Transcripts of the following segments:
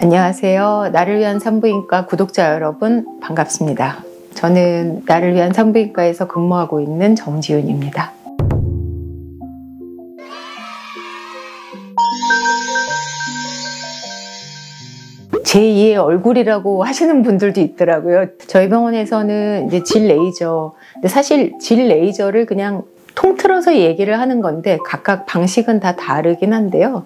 안녕하세요. 나를 위한 산부인과 구독자 여러분 반갑습니다. 저는 나를 위한 산부인과에서 근무하고 있는 정지윤입니다. 제2의 얼굴이라고 하시는 분들도 있더라고요. 저희 병원에서는 이제 질 레이저, 근데 사실 질 레이저를 그냥 통틀어서 얘기를 하는 건데 각각 방식은 다 다르긴 한데요.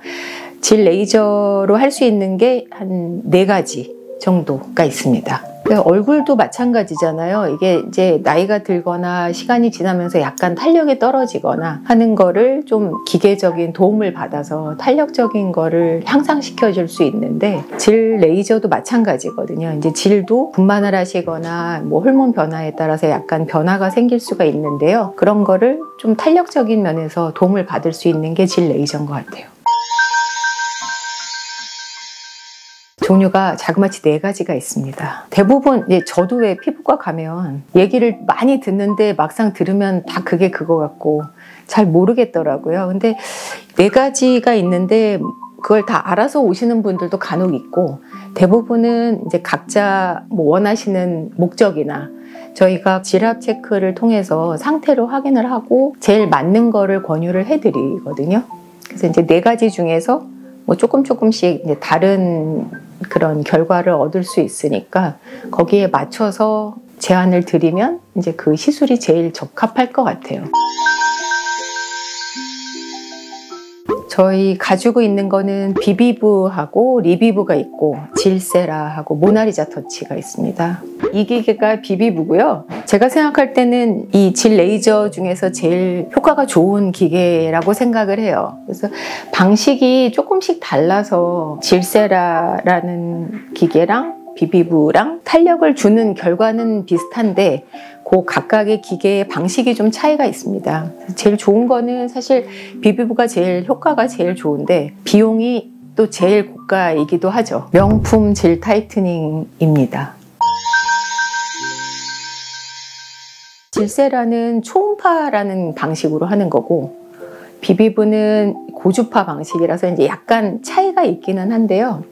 질 레이저로 할 수 있는 게 한 4가지 정도가 있습니다. 얼굴도 마찬가지잖아요. 이게 이제 나이가 들거나 시간이 지나면서 약간 탄력이 떨어지거나 하는 거를 좀 기계적인 도움을 받아서 탄력적인 거를 향상시켜 줄 수 있는데 질 레이저도 마찬가지거든요. 이제 질도 분만을 하시거나 뭐 호르몬 변화에 따라서 약간 변화가 생길 수가 있는데요. 그런 거를 좀 탄력적인 면에서 도움을 받을 수 있는 게 질 레이저인 것 같아요. 종류가 자그마치 4가지가 있습니다. 대부분 저도 왜 피부과 가면 얘기를 많이 듣는데 막상 들으면 다 그게 그거 같고 잘 모르겠더라고요. 근데 4가지가 있는데 그걸 다 알아서 오시는 분들도 간혹 있고 대부분은 이제 각자 뭐 원하시는 목적이나 저희가 질압 체크를 통해서 상태를 확인을 하고 제일 맞는 거를 권유를 해드리거든요. 그래서 이제 4가지 중에서 뭐 조금씩 이제 다른 그런 결과를 얻을 수 있으니까 거기에 맞춰서 제안을 드리면 이제 그 시술이 제일 적합할 것 같아요. 저희 가지고 있는 거는 비비브하고 리비브가 있고 질세라하고 모나리자 터치가 있습니다. 이 기계가 비비브고요. 제가 생각할 때는 이 질 레이저 중에서 제일 효과가 좋은 기계라고 생각을 해요. 그래서 방식이 조금씩 달라서 질세라라는 기계랑 비비브랑 탄력을 주는 결과는 비슷한데 그 각각의 기계의 방식이 좀 차이가 있습니다. 제일 좋은 거는 사실 비비브가 제일 효과가 제일 좋은데 비용이 또 제일 고가이기도 하죠. 명품 질 타이트닝입니다. 질세라는 초음파라는 방식으로 하는 거고 비비브는 고주파 방식이라서 이제 약간 차이가 있기는 한데요.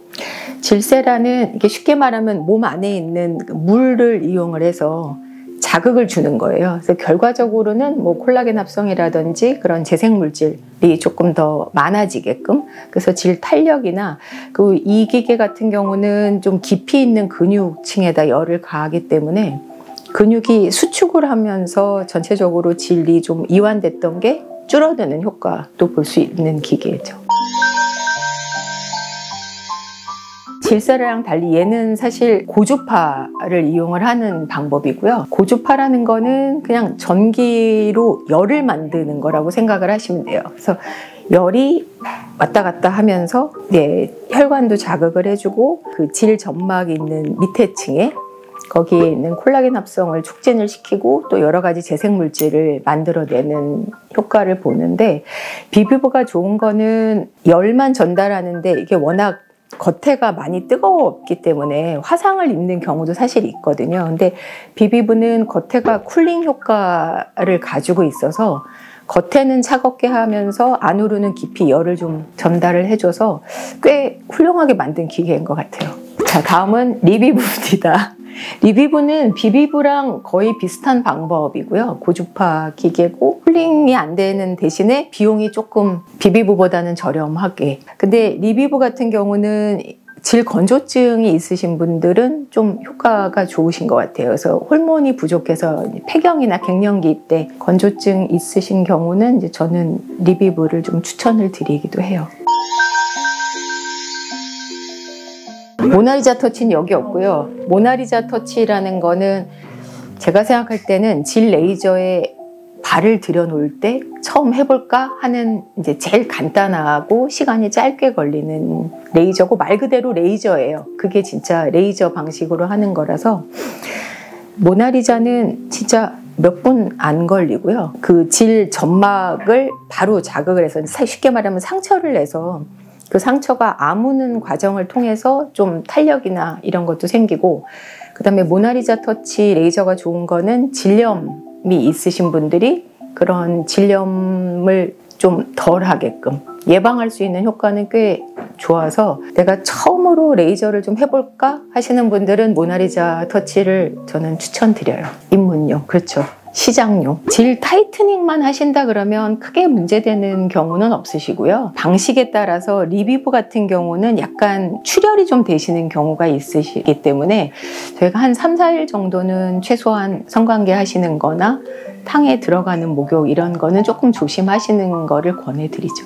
질세라는 이게 쉽게 말하면 몸 안에 있는 물을 이용을 해서 자극을 주는 거예요. 그래서 결과적으로는 뭐 콜라겐 합성이라든지 그런 재생 물질이 조금 더 많아지게끔 그래서 질 탄력이나 그 이 기계 같은 경우는 좀 깊이 있는 근육층에다 열을 가하기 때문에 근육이 수축을 하면서 전체적으로 질이 좀 이완됐던 게 줄어드는 효과도 볼 수 있는 기계죠. 질세라랑 달리 얘는 사실 고주파를 이용을 하는 방법이고요. 고주파라는 거는 그냥 전기로 열을 만드는 거라고 생각을 하시면 돼요. 그래서 열이 왔다 갔다 하면서 혈관도 자극을 해주고 그 질 점막이 있는 밑에 층에 거기에 있는 콜라겐 합성을 촉진을 시키고 또 여러 가지 재생 물질을 만들어내는 효과를 보는데 비비브가 좋은 거는 열만 전달하는데 이게 워낙 겉에가 많이 뜨거웠기 때문에 화상을 입는 경우도 사실 있거든요. 근데 비비브는 겉에가 쿨링 효과를 가지고 있어서 겉에는 차갑게 하면서 안으로는 깊이 열을 좀 전달을 해줘서 꽤 훌륭하게 만든 기계인 것 같아요. 자, 다음은 리비브입니다. 리비브는 비비브랑 거의 비슷한 방법이고요. 고주파 기계고 쿨링이 안 되는 대신에 비용이 조금 비비브보다는 저렴하게. 근데 리비브 같은 경우는 질 건조증이 있으신 분들은 좀 효과가 좋으신 것 같아요. 그래서 호르몬이 부족해서 폐경이나 갱년기 때 건조증 있으신 경우는 이제 저는 리비브를 좀 추천을 드리기도 해요. 모나리자 터치는 여기 없고요. 모나리자 터치라는 거는 제가 생각할 때는 질 레이저에 발을 들여놓을 때 처음 해볼까 하는 이제 제일 간단하고 시간이 짧게 걸리는 레이저고 말 그대로 레이저예요. 그게 진짜 레이저 방식으로 하는 거라서 모나리자는 진짜 몇 분 안 걸리고요. 그 질 점막을 바로 자극을 해서 쉽게 말하면 상처를 내서 그 상처가 아무는 과정을 통해서 좀 탄력이나 이런 것도 생기고 그 다음에 모나리자 터치 레이저가 좋은 거는 질염이 있으신 분들이 그런 질염을 좀 덜 하게끔 예방할 수 있는 효과는 꽤 좋아서 내가 처음으로 레이저를 좀 해볼까 하시는 분들은 모나리자 터치를 저는 추천드려요. 입문용, 그렇죠. 시작용. 질 타이트닝만 하신다 그러면 크게 문제되는 경우는 없으시고요. 방식에 따라서 리비브 같은 경우는 약간 출혈이 좀 되시는 경우가 있으시기 때문에 저희가 한 3, 4일 정도는 최소한 성관계 하시는 거나 탕에 들어가는 목욕 이런 거는 조금 조심하시는 거를 권해드리죠.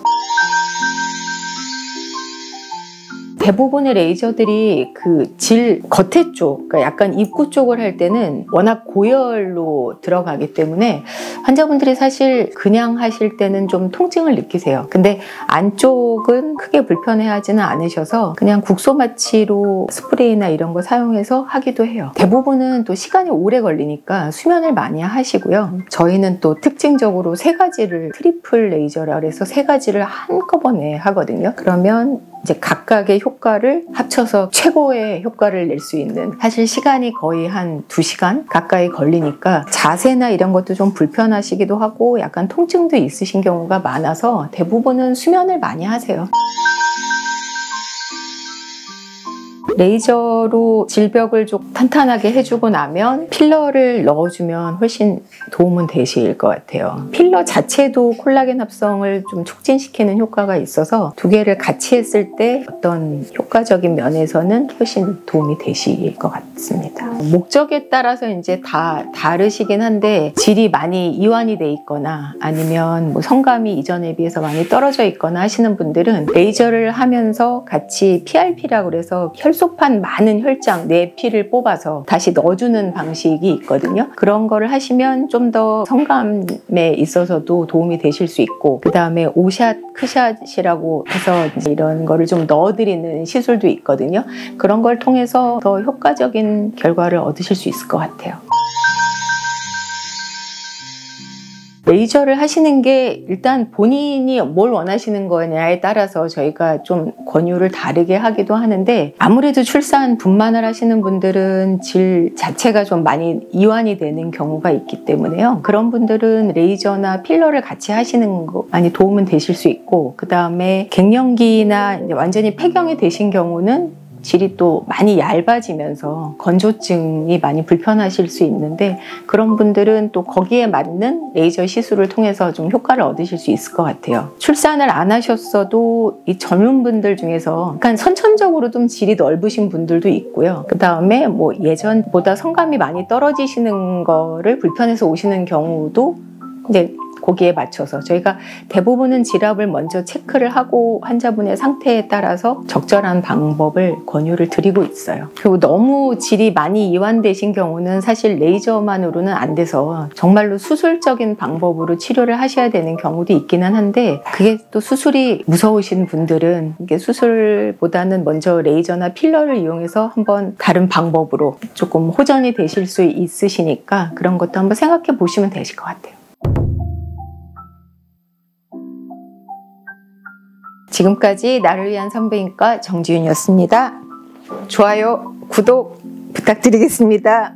대부분의 레이저들이 그 질 겉에 쪽, 그러니까 약간 입구 쪽을 할 때는 워낙 고열로 들어가기 때문에 환자분들이 사실 그냥 하실 때는 좀 통증을 느끼세요. 근데 안쪽은 크게 불편해하지는 않으셔서 그냥 국소마취로 스프레이나 이런 거 사용해서 하기도 해요. 대부분은 또 시간이 오래 걸리니까 수면을 많이 하시고요. 저희는 또 특징적으로 3가지를 트리플 레이저라 그래서 3가지를 한꺼번에 하거든요. 그러면 이제 각각의 효과를 합쳐서 최고의 효과를 낼 수 있는, 사실 시간이 거의 한 2시간 가까이 걸리니까 자세나 이런 것도 좀 불편하시기도 하고 약간 통증도 있으신 경우가 많아서 대부분은 수면을 많이 하세요. 레이저로 질벽을 좀 탄탄하게 해주고 나면 필러를 넣어주면 훨씬 도움은 되실 것 같아요. 필러 자체도 콜라겐 합성을 좀 촉진시키는 효과가 있어서 2개를 같이 했을 때 어떤 효과적인 면에서는 훨씬 도움이 되실 것 같습니다. 목적에 따라서 이제 다 다르시긴 한데 질이 많이 이완이 돼 있거나 아니면 뭐 성감이 이전에 비해서 많이 떨어져 있거나 하시는 분들은 레이저를 하면서 같이 PRP라고 그래서 혈소판 많은 혈장 내 피를 뽑아서 다시 넣어주는 방식이 있거든요. 그런 거를 하시면 좀 더 성감에 있어서도 도움이 되실 수 있고, 그 다음에 오샷, 크샷이라고 해서 이런 거를 좀 넣어드리는 시술도 있거든요. 그런 걸 통해서 더 효과적인 결과를 얻으실 수 있을 것 같아요. 레이저를 하시는 게 일단 본인이 뭘 원하시는 거냐에 따라서 저희가 좀 권유를 다르게 하기도 하는데, 아무래도 출산 분만을 하시는 분들은 질 자체가 좀 많이 이완이 되는 경우가 있기 때문에요. 그런 분들은 레이저나 필러를 같이 하시는 거 많이 도움은 되실 수 있고, 그 다음에 갱년기나 이제 완전히 폐경이 되신 경우는 질이 또 많이 얇아지면서 건조증이 많이 불편하실 수 있는데, 그런 분들은 또 거기에 맞는 레이저 시술을 통해서 좀 효과를 얻으실 수 있을 것 같아요. 출산을 안 하셨어도 이 젊은분들 중에서 약간 선천적으로 좀 질이 넓으신 분들도 있고요. 그 다음에 뭐 예전보다 성감이 많이 떨어지시는 거를 불편해서 오시는 경우도 이제 거기에 맞춰서 저희가 대부분은 질압을 먼저 체크를 하고 환자분의 상태에 따라서 적절한 방법을 권유를 드리고 있어요. 그리고 너무 질이 많이 이완되신 경우는 사실 레이저만으로는 안 돼서 정말로 수술적인 방법으로 치료를 하셔야 되는 경우도 있기는 한데, 그게 또 수술이 무서우신 분들은 이게 수술보다는 먼저 레이저나 필러를 이용해서 한번 다른 방법으로 조금 호전이 되실 수 있으시니까 그런 것도 한번 생각해 보시면 되실 것 같아요. 지금까지 나를 위한 산부인과 정지윤이었습니다. 좋아요, 구독 부탁드리겠습니다.